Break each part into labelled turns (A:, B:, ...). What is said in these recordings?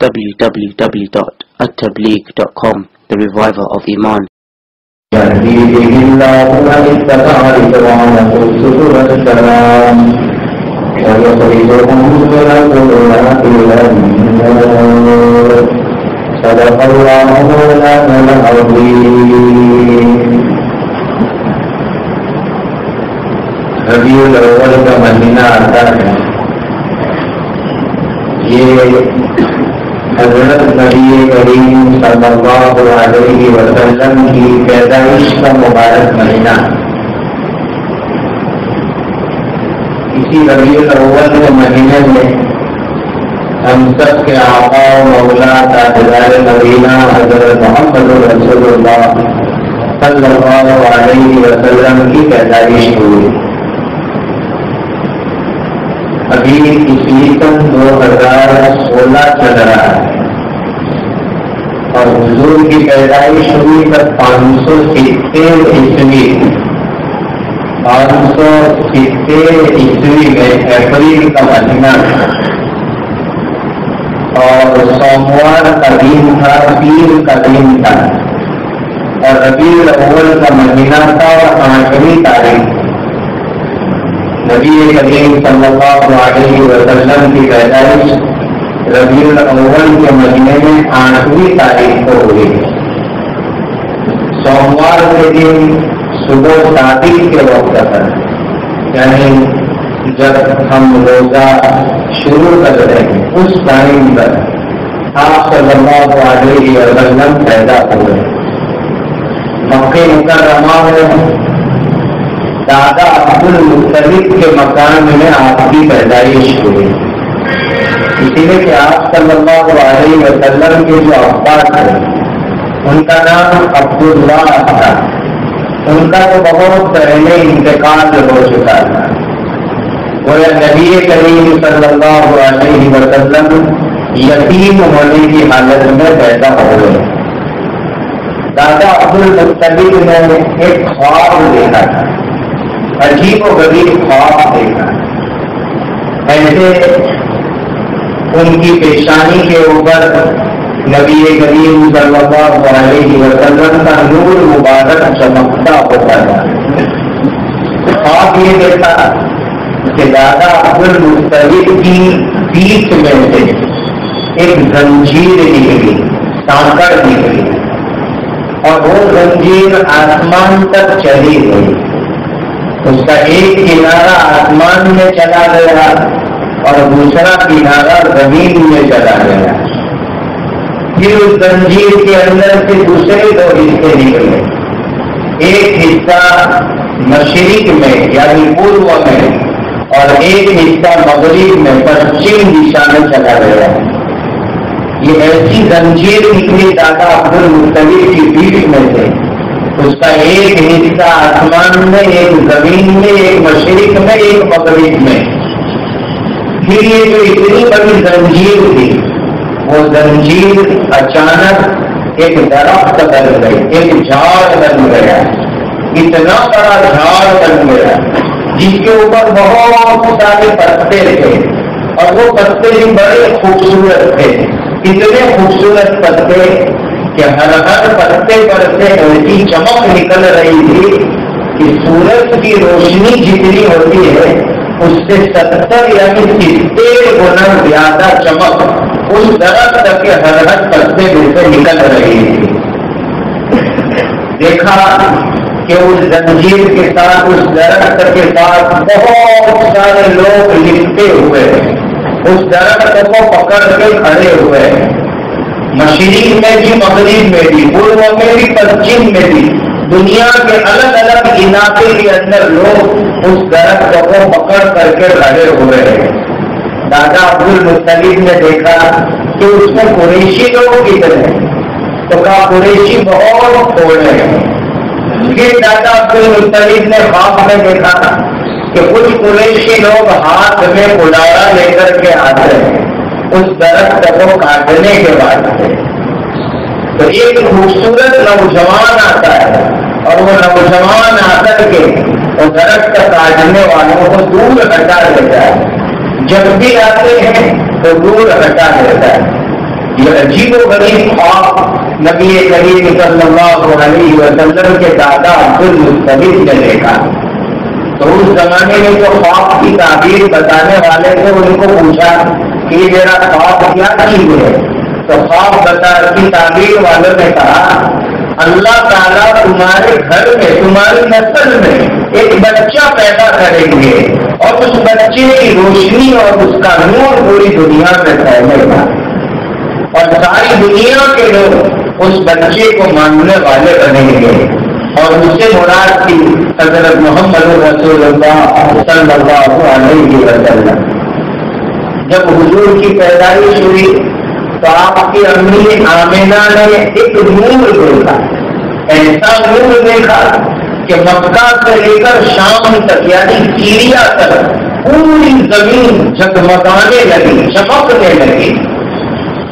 A: www.attableek.com, the reviver of Iman.
B: يهدي به الله من اتبع رضوانه سبل السلام ويخرجهم من الظلمات إلى النور. صدق الله مولانا العظيم. ربیع الاول کا مہینہ آتا ہے، یہ حضرت نبی کریم صلی اللہ علیہ وسلم کی پیدائش کا مبارک مہینہ. اسی ربیع الاول کے مہینے میں ہم سب کے آقا و مولا تاجدار مدینہ حضرت محمد رسول اللہ صلی اللہ علیہ وسلم کی پیدائش ہوئی. ابھی عیسوی سن 2016 چل رہا ہے اور حضور کی پیدائش ہوئی تب 570 عیسوی 570 عیسوی میں اپریل کا مہینہ تھا اور سوموار کا دن تھا، پیر کا دن تھا اور ربیع الاول کا مہینہ تھا اور 8ویں تاریخ. نبی کریم صلی اللہ علیہ وسلم کی پیدائش ربیع الاول کے مہینے میں 8ویں تاریخ کو ہوئی. سوموار کے دن صبح صادق کے وقت پر، یعنی جب ہم روزہ شروع کر رہے ہیں اس ٹائم پر آپ صلی اللہ علیہ وسلم پیدا ہوئے. مکہ مکرمہ میں دادا عبدالمطلب کے مکان میں آپ کی پیدائش ہوئی. اسی لیے کہ آپ صلی اللہ علیہ وسلم کے جو ابا تھے ان کا نام عبداللہ تھا. ان کا تو بہت پہلے انتقال ہو چکا تھا. وہ نبی کریم صلی اللہ علیہ وسلم یتیم ہونے کی حالت میں پیدا ہوئے. دادا عبدالمطلب نے ایک خواب دیکھا تھا، عجیب و غریب خواب دیکھا. ایسے ان کی پیشانی کے اوپر نبی کریم صلی اللہ علیہ وسلم کا نور مبارک چمکتا ہوتا تھا. خواب یہ دیکھا کہ دادا عبدالمطلب کی پیٹھ میں سے ایک زنجیر نکلی، سانکڑ نکلی اور وہ زنجیر آسمان تک چلی گئی. اس کا ایک کنارہ آسمان میں چلا گیا اور دوسرا کنارہ زمین میں چلا گیا. پھر اس زنجیر کے اندر سے دوسرے 2 حصے نکلے. ایک حصہ مشرق میں یعنی پورو میں اور ایک حصہ مغرب میں پشچم دشا میں چلا گیا. یہ ایسی زنجیر نکلی دادا عبدالمطلب کی پیٹھ میں سے. اس کا ایک حصہ آسمان میں، ایک زمین میں، ایک مشرق میں، ایک مغرب میں. پھر یہ جو اتنی بڑی زنجیر تھی وہ زنجیر اچانک ایک درخت بن گئی، ایک جھاڑ بن گیا. اتنا بڑا جھاڑ بن گیا جس کے اوپر بہت سارے پتے تھے اور وہ پتے بھی بڑے خوبصورت تھے. اتنے خوبصورت پتے کہ ہر پتے پر سے ایسی چمک نکل رہی تھی کہ سورج کی روشنی جتنی ہوتی ہے اس سے 70 یعنی 70 گنا زیادہ چمک اس درخت کے ہر پتے میں سے نکل رہی تھی. دیکھا کہ اس زنجیر کے ساتھ، اس درخت کے ساتھ بہت سارے لوگ لپٹے ہوئے ہیں. اس درخت کو پکڑ کے کھڑے ہوئے ہیں. مشرق میں بھی، مغرب میں بھی، پورو میں بھی، پشچم میں بھی، دنیا کے الگ الگ علاقے کے اندر لوگ اس درخت کو پکڑ کر کے کھڑے ہوئے ہیں. دادا عبدالمطلب نے دیکھا کہ اس میں قریشی لوگ کتنے ہیں، تو کہا قریشی بہت تھوڑے ہیں. پھر دادا عبدالمطلب نے خواب میں دیکھا کہ کچھ قریشی لوگ ہاتھ میں کلاڑا لے کر کے آتے ہیں اس درخت کو کاٹنے کے بعد. تو ایک خوبصورت نوجوان آتا ہے اور وہ نوجوان آ کر کے وہ درخت کاٹنے والوں کو دور ہٹا دیتا ہے. جب بھی آتے ہیں تو دور ہٹا دیتا ہے. عجیب و غریب خواب نبی کریم صلی اللہ علیہ وسلم کے دادا عبدالمطلب نے دیکھا. تو اس زمانے میں جو خواب کی تعبیر بتانے والے تھے ان کو پوچھا کہ میرا خواب کیا چیز ہے؟ تو خواب کی تعبیر والوں نے کہا اللہ تعالیٰ تمہارے گھر میں تمہاری نسل میں ایک بچہ پیدا کریں گے اور اس بچے کی روشنی اور اس کا نور پوری دنیا میں پھیلے گا اور ساری دنیا کے لوگ اس بچے کو ماننے والے بنیں گے. اور اس سے مراد تھی حضرت محمد رسول اللہ صلی اللہ علیہ وسلم. جب حضور کی پیدائش ہوئی تو آپ کی امی آمینہ نے ایک نور دیکھا, ایسا نور دیکھا کہ مکہ سے لے کر شام تک یعنی سیریا تک پوری زمین جگمگانے لگی, چمکنے لگی.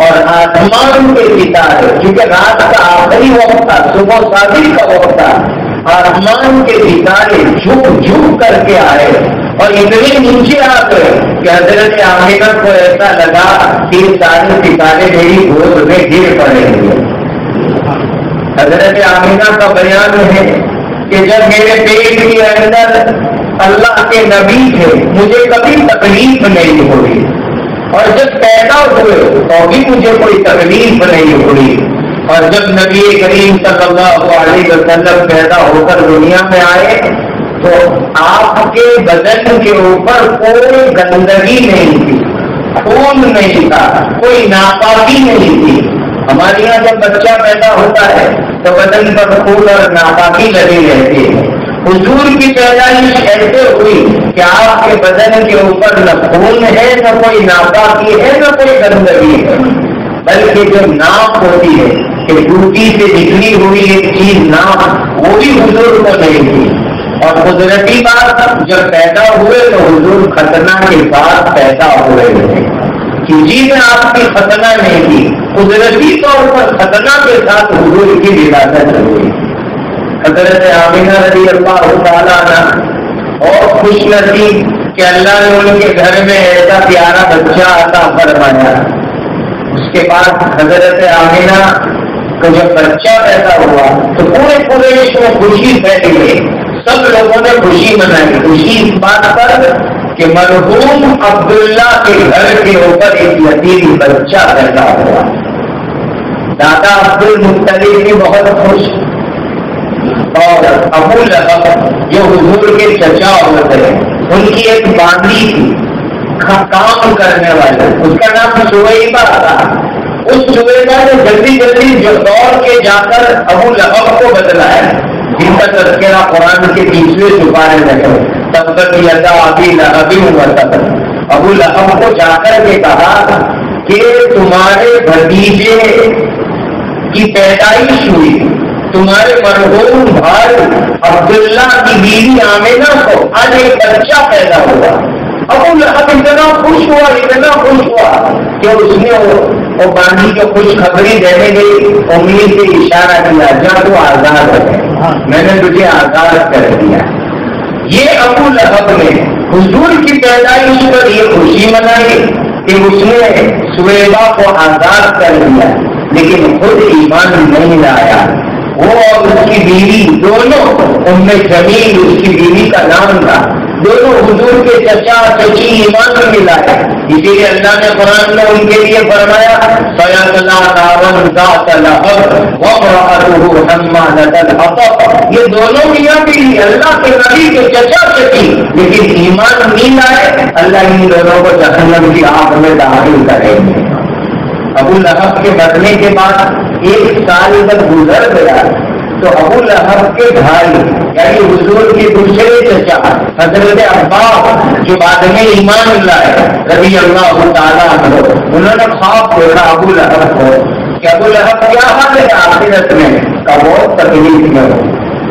B: اور آسمان کے ستارے, کیونکہ رات کا آخری وقت تھا, صبح صادق کا وقت تھا, آسمان کے ستارے جھک جھک کر کے آئے اور اتنے نیچے آ گئے کہ حضرت آمینہ کو ایسا لگا کہ سارے ستارے میری گود میں گر پڑیں گے. حضرت آمینہ کا بیان ہے کہ جب میرے پیٹ کے اندر اللہ کے نبی تھے مجھے کبھی تکلیف نہیں ہوئی, اور جب پیدا ہوئے تو بھی مجھے کوئی تکلیف نہیں ہوئی. اور جب نبی کریم صلی اللہ علیہ وسلم پیدا ہو کر دنیا میں آئے تو آپ کے بدن کے اوپر کوئی گندگی نہیں تھی, خون نہیں تھا, کوئی ناپاکی نہیں تھی. ہمارے یہاں جب بچہ پیدا ہوتا ہے تو بدن پر خون اور ناپاکی لگی رہتی ہے. حضور کی پیدائش ایسے ہوئی کہ آپ کے بدن کے اوپر نہ خون ہے, نہ کوئی ناپاکی ہے, نہ کوئی گندگی ہے, بلکہ جو ناپ ہوتی ہے کہ ڈوٹی سے نکلی ہوئی ایک چیز ناپ, وہ بھی حضور کو نہیں تھی. اور قدرتی بات جب پیدا ہوئے تو حضور ختنہ کے بعد پیدا ہوئے تھے, کسی نے آپ کی ختنہ نہیں کی, قدرتی طور پر ختنہ کے ساتھ حضور کی ولادت ہوئی. حضرت آمینہ رضی اللہ تعالیٰ عنہ اور خوش نصیب کہ اللہ نے ان کے گھر میں ایسا پیارا بچہ عطا فرمایا. اس کے بعد حضرت آمینہ کو جب بچہ پیدا ہوا تو پورے دیش میں خوشی پھیل گئی, سب لوگوں نے خوشی منائی. خوشی اس بات پر کہ مرحوم عبداللہ کے گھر کے اوپر ایک یتیم بچہ پیدا ہوا. دادا عبدالمطلب بھی بہت خوش, اور ابو لہب جو حضور کے چچا ہوتے ہیں ان کی ایک باندھی تھی کام کرنے والے, اس کا نام سویبہ تھا. اس سویبہ نے جلدی جو دوڑ کے جا کر ابو لہب کو بدلا ہے, جن کا تذکرہ قرآن کے 20ویں سپارے میں ہے. تبت یدا ابی لہب وتب, ابو لہب کو جا کر کے کہا کہ تمہارے بھتیجے کی پیدائش ہوئی, تمہارے مرحوم بھائی عبداللہ کی بیوی آمینہ کو آج ایک بچہ پیدا ہوا. ابو لہب اتنا خوش ہوا کہ اس نے وہ باندھی جو خوشخبری دینے گئی انگلی سے اشارہ کیا, جا تو آزاد ہے, میں نے تجھے آزاد کر دیا. یہ ابو لہب نے حضور کی پیدائش پر یہ خوشی منائی کہ اس نے سویبہ کو آزاد کر دیا, لیکن خود ایمان نہیں لایا. وہ اور اس کی بیوی دونوں, ان میں جمیل اس کی بیوی کا نام تھا, دونوں حضور کے چچا چچی ایمان میں لائے. اسی لیے اللہ نے قرآن میں ان کے لیے فرمایا فَيَصْلَىٰ نَارًا ذَاتَ لَهَبٍ وَامْرَأَتُهُ حَمَّالَةَ الْحَطَبِ. یہ دونوں میاں بیوی اللہ کے نبی کے چچا چچی, لیکن ایمان نہیں لائے, اللہ ان دونوں کو جہنم کی آگ میں داخل کریں گے. ابو لہب کے مرنے کے بعد 1 سال تک گزر گیا تو ابو لہب کے بھائی یعنی حضور کے دوسرے چچا حضرت عباس جو بعد میں ایمان لائے رضی اللہ تعالیٰ عنہ, انہوں نے خواب دیکھا ابو لہب کو کہ ابو لہب کیا حال ہے آخرت میں, کا بہت تکلیف میں ہو,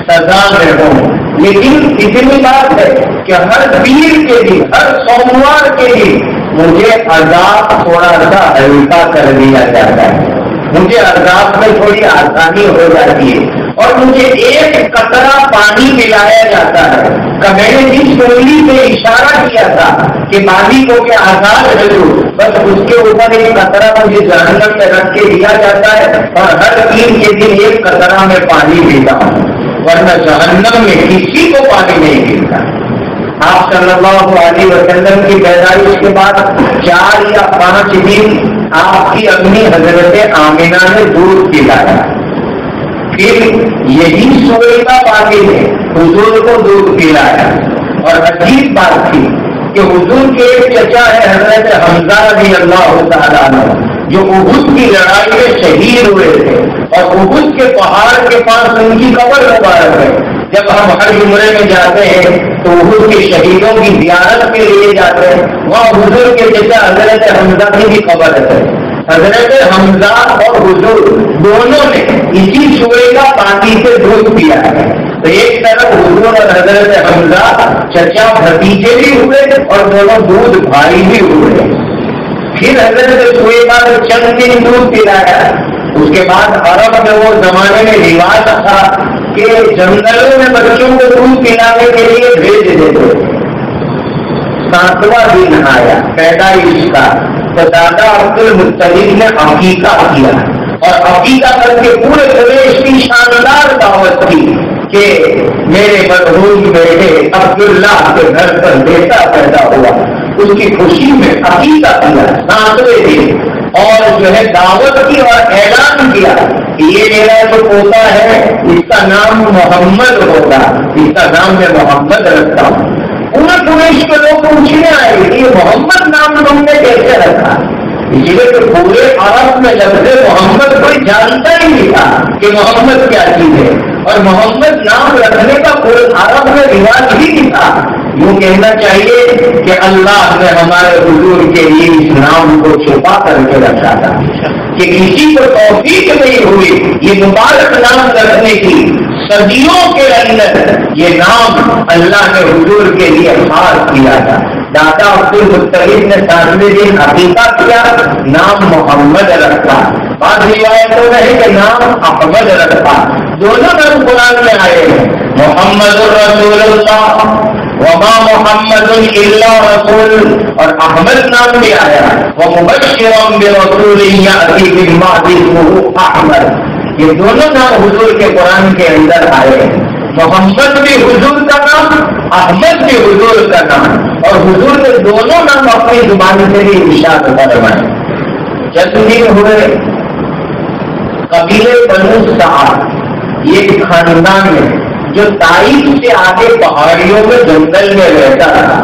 B: سزا میں ہو, لیکن اتنی بات ہے کہ ہر پیر کے لیے, ہر سوموار کے لیے مجھے عذاب تھوڑا سا ہلکا کر دیا جاتا ہے, مجھے عذاب میں تھوڑی آسانی ہو جاتی ہے. اور مجھے ایک قطرہ پانی پلایا جاتا ہے کہ میں نے جس انگلی سے اشارہ کیا تھا کہ مالی کو کہ آزاد ہے تو بس اس کے اوپر ایک قطرہ مجھے جہنم میں رکھ کے دیا جاتا ہے اور ہر 3 کے دن ایک قطرہ میں پانی پیتا ہوں، ورنہ جہنم میں کسی کو پانی نہیں ملتا۔ آپ صلی اللہ علیہ وسلم کی پیدائش کے بعد 4 یا 5 دن آپ کی اپنی حضرت آمنہ نے دودھ پلایا، پھر یہی سویدہ باقی نے حضور کو دودھ پلایا۔ اور عجیب بات تھی کہ حضور کے ایک چچا ہے حضرت حمزہ رضی اللہ تعالیٰ عنہ، جو احد کی لڑائی میں شہید ہوئے تھے، اور احد کے پہاڑ کے پاس ان کی قبر مبارک ہے۔ جب ہم ہر عمرے میں جاتے ہیں تو احد کے شہیدوں کی زیارت کے لیے جاتے ہیں، وہاں حضور کے چچا حضرت حمزہ کی بھی قبر ہے۔ حضرت حمزہ اور حضور دونوں نے اسی سوئے کا پانی سے دودھ پیا ہے۔ تو ایک طرف حضور اور حضرت حمزہ چچا بھتیجے بھی ہوئے اور دونوں دودھ بھائی بھی ہوئے۔ پھر حضرت سوئے کا چند دن دودھ پلایا۔ اس کے بعد عرب میں وہ زمانے میں رواج تھا کہ جنگلوں میں بچوں کو دودھ پلانے کے لیے بھیج دیتے۔ 7واں دن آیا پیدائش کا تو دادا عبد المطلب نے عقیقہ کیا، اور عقیقہ کر کے پورے پردیش کی شاندار دعوت کی کہ میرے مرحوم بیٹے عبداللہ کے گھر پر بیٹا پیدا ہوا۔ اس کی خوشی میں عقیقہ کیا 7ویں دن، اور جو ہے دعوت کی اور اعلان کیا کہ یہ میرا جو پوتا ہے اس کا نام محمد ہوگا، اس کا نام میں محمد رکھتا ہوں۔ پورے قریش کے لوگ پوچھنے آئے کہ یہ محمد نام تم نے کیسے رکھا؟ اس لیے کہ پورے عرب میں لفظ محمد کوئی جانتا ہی نہیں تھا کہ محمد کیا چیز ہے، اور محمد نام رکھنے کا پورے عرب میں رواج ہی نہیں تھا۔ یوں کہنا چاہیے کہ اللہ نے ہمارے حضور کے لیے اس نام کو چھپا کر کے رکھا تھا کہ کسی کو توفیق نہیں ہوئی یہ مبارک نام رکھنے کی۔ صدیوں کے اندر یہ نام اللہ نے حضور کے لیے خاص کیا تھا۔ دادا عبد المطلب نے 7ویں دن عقیقہ کیا، نام محمد رکھا۔ بعض روایتوں میں ہے کہ نام احمد رکھا۔ دونوں نام قرآن میں آئے ہیں، محمد الرسول اللہ وما محمد الا رسول، اور احمد نام بھی آیا، ومبشرا برسول یأتی من بعد اسمہ احمد۔ یہ دونوں نام حضور کے قرآن کے اندر آئے ہیں، محمد بھی حضور کا نام، احمد بھی حضور کا نام، اور حضور نے دونوں نام اپنی زبان سے بھی ارشاد فرمائے۔ جب دن ہوئے قبیلے بنو سعد، یہ خاندان ہے جو طائف سے آگے پہاڑیوں میں جنگل میں رہتا تھا،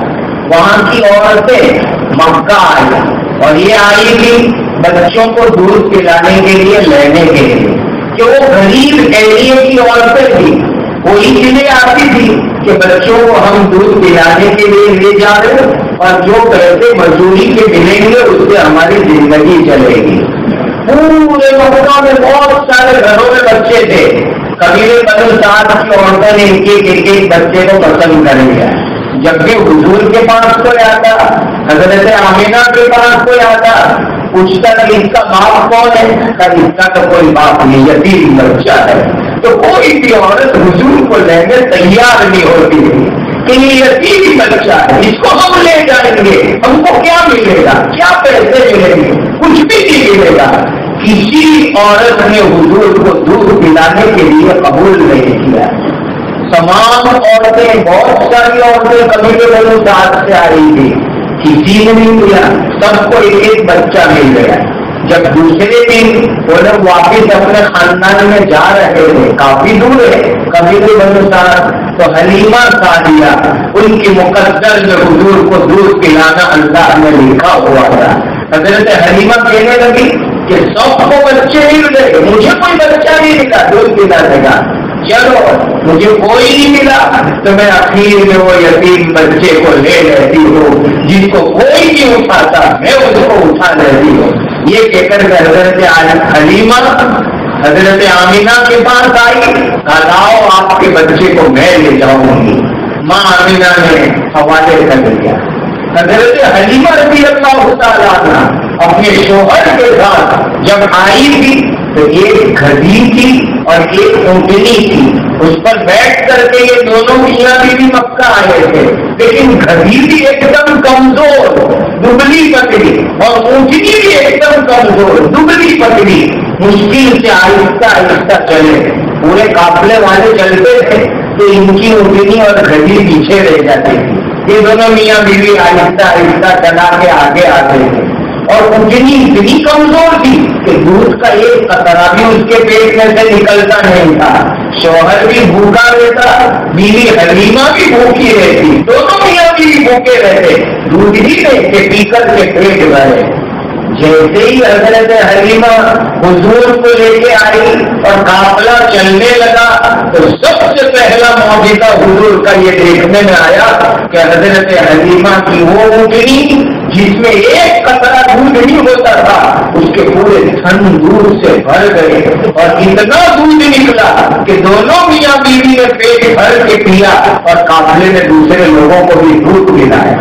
B: وہاں کی عورتیں مکہ آئی، اور یہ آئی تھی بچوں کو دودھ پلانے کے لیے لینے کے لیے، کہ وہ غریب ایریے کی عورتیں تھی، کوئی چیزیں آتی تھی کہ بچوں کو ہم دودھ پلانے کے لیے لے جا رہے ہیں اور جو پیسے مزدوری کے ملیں گے اس سے ہماری زندگی چلے گی۔ پورے مکہ میں بہت سارے گھروں میں بچے تھے، قبیلے بنو سعد کی عورتوں نے ایک بچے کو پسند کر لیا۔ جب بھی حضور کے پاس کوئی آتا، حضرت آمینہ کے پاس کوئی آتا، پوچھتا کہ اس کا باپ کون ہے، اس کا تو کوئی باپ نہیں، یتیم بچہ ہے۔ تو کوئی بھی عورت حضور کو لینے تیار نہیں ہوتی کہ یہ یتیم بچہ ہے، اس کو ہم لے جائیں گے، ہم کو کیا ملے گا، کیا پیسے ملیں گے، کچھ بھی نہیں ملے گا۔ کسی عورت نے حضور کو دودھ پلانے کے لیے قبول نہیں کیا۔ تمام عورتیں، بہت ساری عورتیں قبیلے بنو سعد سے آئی تھی، کسی نے نہیں ملا، سب کو ایک بچہ مل گیا۔ جب دوسرے دن وہ لوگ واپس اپنے خاندان میں جا رہے تھے، کافی دور ہے قبیلے بنو سعد، تو حلیمہ سعدیہ ان کی مقدر میں حضور کو دودھ پلانا اللہ نے لکھا ہوا تھا۔ حضرت حلیمہ کہنے لگی کہ سب کو بچے مل گئے، مجھے کوئی بچہ نہیں ملا دودھ پلانے کا، چلو مجھے کوئی نہیں ملا تو میں اخیر میں وہ یتیم بچے کو لے لیتی ہوں، جس کو کوئی نہیں اٹھاتا میں اس کو اٹھا لیتی ہوں۔ یہ کہہ کر حضرت حلیمہ حضرت آمینہ کے پاس آئی، کہا لاؤ آپ کے بچے کو میں لے جاؤں گی۔ ماں آمینہ نے حوالے کر دیا۔ حضرت حلیمہ رضی اللہ تعالیٰ عنہ اپنے شوہر کے ساتھ جب آئی تھی تو ایک گدھی تھی اور ایک اونٹنی تھی، اس پر بیٹھ کر کے یہ دونوں میاں بیوی مکہ آئے تھے، لیکن گدھی بھی ایک دم کمزور دبلی پتلی اور اونٹنی بھی ایک دم کمزور دبلی پتلی، مشکل سے آہستہ آہستہ چلے، پورے قافلے والے چلتے تھے تو ان کی اونٹنی اور گدھی پیچھے رہ جاتی تھی، یہ دونوں میاں بیوی آہستہ آہستہ چلا کے آگے آتے تھے، اور اونٹنی اتنی کمزور تھی کہ دودھ کا ایک قطرہ بھی اس کے پیٹ میں سے نکلتا نہیں تھا، شوہر بھی بھوکا رہتا، بیوی حلیمہ بھی بھوکی رہتی، دونوں میاں بیوی بھوکے رہتے، دودھ ہی نہیں کہ پی کر کے پیٹ بھرے۔ جیسے ہی حضرت حلیمہ حضور کو لے کے آئی اور قافلہ چلنے لگا تو سب سے پہلا معجزہ حضور کا یہ دیکھنے میں آیا کہ حضرت حلیمہ کی وہ اونٹنی جس میں ایک قطرہ دودھ نہیں ہوتا تھا اس کے پورے تھن دودھ سے بھر گئے، اور اتنا دودھ نکلا کہ دونوں میاں بیوی نے پیٹ بھر کے پیا اور قافلے نے دوسرے لوگوں کو بھی دودھ پلایا۔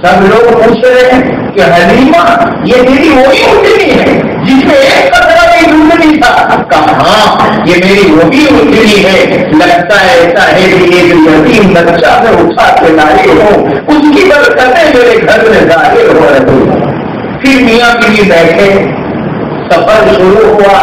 B: سب لوگ پوچھ رہے ہیں کہ حلیمہ یہ میری وہی اونٹنی ہے جس میں ایک قطرہ بھی دودھ نہیں تھا؟ کہا ہاں یہ میری وہی اونٹنی ہے، لگتا ہے ایسا ہے کہ ایک یتیم بچہ میں اٹھا کے لائی ہوں، اس کی برکتیں میرے گھر میں ظاہر ہو رہی ہیں۔ پھر میاں بیوی بیٹھے، سفر شروع ہوا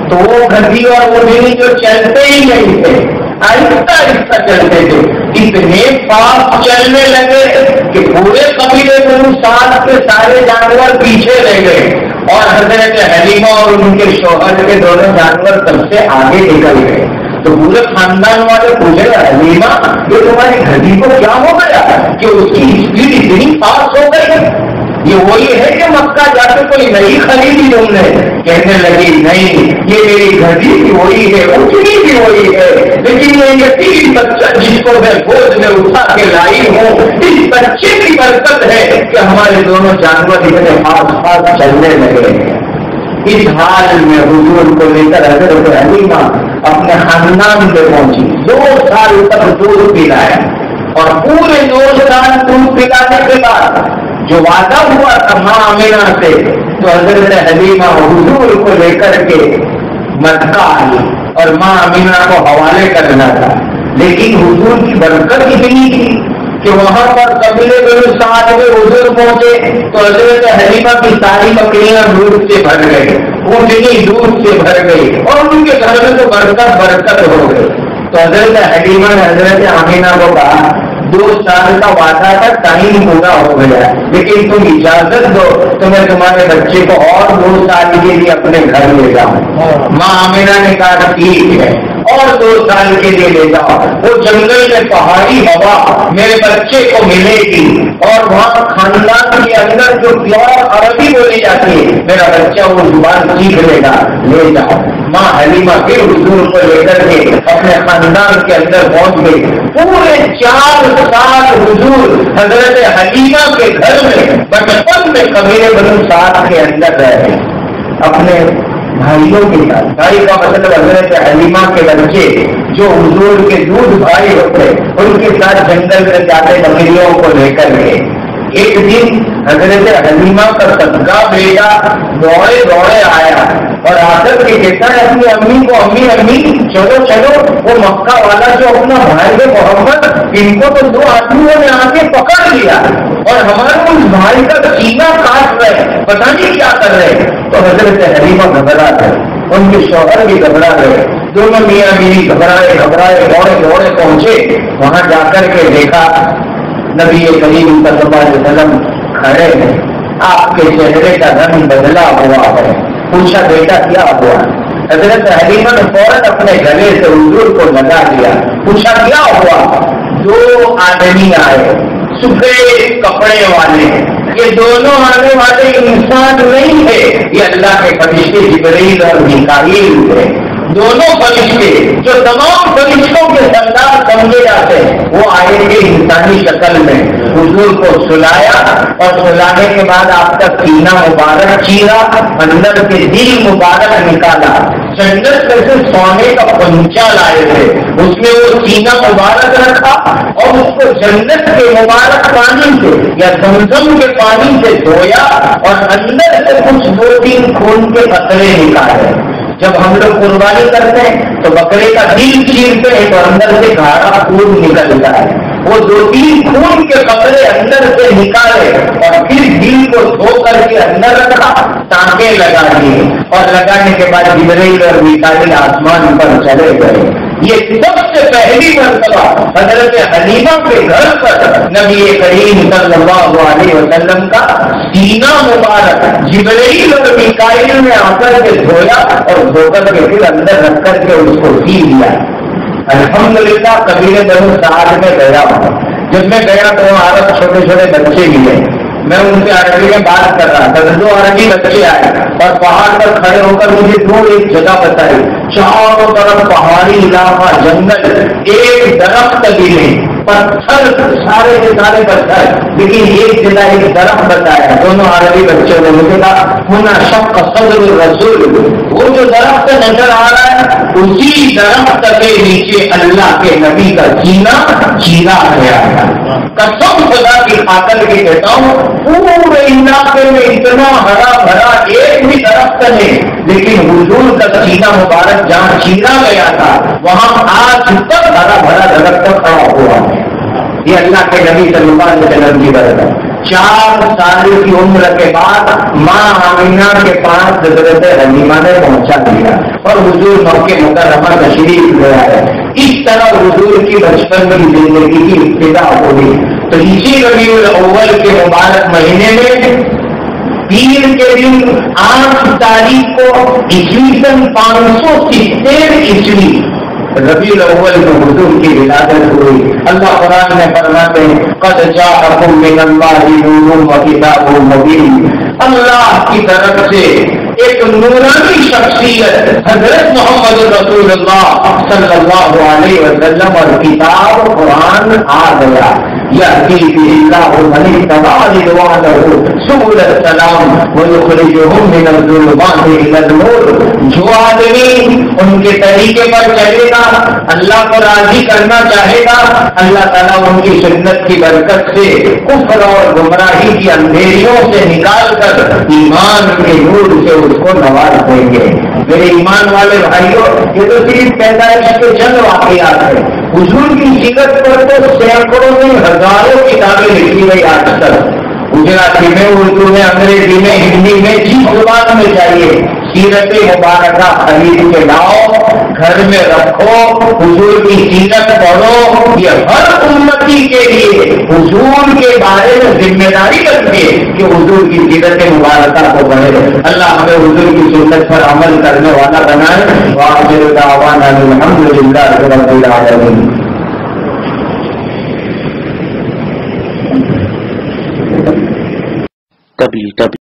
B: تو وہ گدھی اور اونٹنی جو چلتے ہی نہیں تھے، آہستہ آہستہ چلتے تھے، اتنے پاس چلنے لگے کہ پورے قبیلے میں ساتھ کے سارے جانور پیچھے رہ گئے، اور حضرت حلیمہ اور ان کے شوہر کے دونوں جانور سب سے آگے نکل گئے۔ تو پورے خاندان والے پوچھے حلیمہ یہ تمہاری گدھی کو کیا ہو گیا کہ اس کی اسپیڈ اتنی فاسٹ ہو گئی؟ یہ وہی ہے کہ مکہ جا کے کوئی نئی خریدی تم نے؟ کہنے لگی نہیں، یہ میری گدھی بھی وہی ہے، اونٹنی بھی وہی ہے، لیکن یہ یتیم بچہ جس کو میں گود میں اٹھا کے لائی ہوں، اس بچے کی برکت ہے کہ ہمارے دونوں جانور اتنے پاس پاس چلنے لگے۔ اس حال میں حضور کو لے کر حضرت حلیمہ اپنے خاندان میں پہنچی، 2 سال تک دودھ پلایا، اور پورے 2 سال دودھ پلانے کے بعد جو وعدہ ہوا تھا ماں آمینہ سے، تو حضرت حلیمہ حضور کو لے کر کے مکہ آئی اور ماں آمینہ کو حوالے کرنا تھا، لیکن حضور کی برکت اتنی تھی کہ وہاں پر قبیلے بنو سعد میں حضور پہنچے تو حضرت حلیمہ کی ساری بکریاں دودھ سے بھر گئی، اونٹنی دودھ سے بھر گئی، اور ان کے گھر میں تو برکت ہو گئی۔ تو حضرت حلیمہ نے حضرت آمینہ کو کہا 2 سال کا وعدہ تھا، ٹائم پورا ہو گیا، لیکن تم اجازت دو تو میں تمہارے بچے کو اور 2 سال کے لیے اپنے گھر لے جاؤں۔ ماں آمینہ نے کہا ٹھیک ہے، اور 2 سال کے لیے لے جاؤ، وہ جنگل میں پہاڑی ہوا میرے بچے کو ملے گی، اور وہاں خاندان کے اندر جو پیور عربی بولی جاتی ہے میرا بچہ وہ زبان سیکھ لے گا، لے جاؤ۔ ماں حلیمہ پھر حضور کو لے کر کے اپنے خاندان کے اندر پہنچ گئی۔ پورے 4 سال حضور حضرت حلیمہ کے گھر میں بچپن میں قبیلے بنو سعد کے اندر رہے، اپنے بھائیوں کے ساتھ۔ بھائی کا مطلب حضرت حلیمہ کے بچے جو حضور کے دودھ بھائی ہوتے ان کے ساتھ جنگل میں جاتے بکریوں کو لے کر گئے۔ ایک دن حضرت حلیمہ کا صدقہ بیٹا دوڑے دوڑے آیا اور آ کر کے کہتا ہے اپنی امی کو، امی امی چلو چلو، وہ مکہ والا جو اپنا بھائی ہے محمد، ان کو تو 2 آدمیوں نے آ کے پکڑ لیا اور ہمارے اس بھائی کا سینہ کاٹ رہے، پتہ نہیں کیا کر رہے۔ تو حضرت حلیمہ گھبرا گئے، ان کے شوہر بھی گھبرا گئے، دونوں میاں بیوی گھبرائے دوڑے دوڑے پہنچے۔ وہاں جا کر کے دیکھا نبی کریم صلی اللہ علیہ وسلم کھڑے ہیں، آپ کے چہرے کا رنگ بدلا ہوا ہے۔ پوچھا بیٹا کیا ہوا؟ حضرت حلیمہ نے فوراً اپنے گلے سے حضور کو لگا دیا، پوچھا کیا ہوا؟ 2 آدمی آئے، سفید کپڑے والے، یہ دونوں آنے والے انسان نہیں ہے، یہ اللہ کے فرشتے جبرائیل اور میکائیل تھے۔ دونوں فرشتے جو تمام فرشتوں کے سردار سمجھے جاتے ہیں وہ آئے گے انسانی شکل میں، حضور کو سلایا اور سلانے کے بعد آپ کا سینہ مبارک چیرا، اندر سے دل مبارک نکالا، جنت میں سے سونے کا پنچا لائے تھے، اس میں وہ سینہ مبارک رکھا اور اس کو جنت کے مبارک پانی سے یا زمزم کے پانی سے دھویا اور اندر سے کچھ 2-3 خون کے قطرے نکالے۔ جب ہم لوگ قربانی کرتے ہیں تو بکرے کا دل چیرتے ہیں تو اندر سے گاڑھا خون نکلتا ہے، وہ 2-3 خون کے قطرے اندر سے نکالے اور پھر دل کو دھو کر کے اندر رکھا، ٹانکے لگا دیے اور لگانے کے بعد جبرائیل اور میکائیل آسمان پر چلے گئے۔ یہ سب سے پہلی مرتبہ حضرت حلیمہ کے گھر پر نبی کریم صلی اللہ علیہ وسلم کا سینہ مبارک جبرائیل اور میکائیل نے آ کر کے دھویا اور دھو کر کے پھر اندر رکھ کر کے اس کو سی لیا۔ الحمدللہ قبیلے بنو سعد میں گیا ہوں، جب میں گیا تو وہاں عرب چھوٹے چھوٹے بچے ملے، میں ان سے عربی میں بات کر رہا تھا، 2 عربی بچے آئے اور پہاڑ پر کھڑے ہو کر مجھے دور ایک جگہ بتائی، چاروں طرف پہاڑی علاقہ، جنگل، ایک درخت بھی نہیں، پتھر سارے کے سارے پتھر، لیکن ایک جگہ ایک درخت بتایا۔ دونوں عربی بچوں نے مجھے کہا ہونا شق صدر الرسول، وہ جو درخت نظر آ رہا ہے اسی درخت کے نیچے اللہ کے نبی کا سینہ چیرا گیا ہے۔ قسم خدا کی خاطر کے کہتا ہوں پورے علاقے میں اتنا ہرا بھرا ایک بھی درخت نہیں، لیکن حضور کا سینہ مبارک جہاں چیرا گیا تھا وہاں آج تک ہرا بھرا درخت کھڑا ہوا ہے۔ یہ اللہ کے نبی صلی اللہ علیہ وسلم کی برکت۔ 4 سال کی عمر کے بعد ماں آمینہ کے پاس حضرت حلیمہ نے پہنچا دیا اور حضور مکہ مکرمہ تشریف لے آئے۔ اس طرح حضور کی بچپن کی زندگی کی ابتدا ہوئی۔ تو اسی ربیع الاول کے مبارک مہینے میں پیر کے دن 8 تاریخ کو عیسوی سن 570 عیسوی ربیع الاول میں حضور کی ولادت ہوئی۔ اللہ قرآن میں فرماتے ہیں قد جاءکم من اللہ نور و کتاب مبین، اللہ کی طرف سے ایک نورانی شخصیت حضرت محمد رسول اللہ صلی اللہ علیہ وسلم اور کتاب قرآن آ گیا۔ یأتی بہ اللہ من اتبع رضوانہ سبل السلام ویخرجہم من الظلمات الی النور، جو آدمی ان کے طریقے پر چلے گا، اللہ کو راضی کرنا چاہے گا، اللہ تعالیٰ ان کی سنت کی برکت سے کفر اور گمراہی کی اندھیریوں سے نکال کر ایمان کے نور سے اس کو نواز دیں گے۔ میرے ایمان والے بھائیوں، یہ تو صرف پیدائش کے چند واقعات ہیں، حضور کی سیرت پر تو سینکڑوں میں ہزاروں کتابیں لکھی گئی آج تک، گجراتی میں، اردو میں، انگریزی میں، ہندی میں، جس زبان میں چاہیے سیرت مبارکہ خرید کے لاؤ، گھر میں رکھو، حضور کی سیرت پڑھو۔ یہ ہر امتی کے لیے حضور کے بارے میں ذمہ داری رکھتے کہ حضور کی سیرت مبارکہ کو پڑھے۔ اللہ ہمیں حضور کی سنت پر عمل کرنے والا بنائے۔ وآخر دعوانا الحمدللہ رب العالمین۔
A: www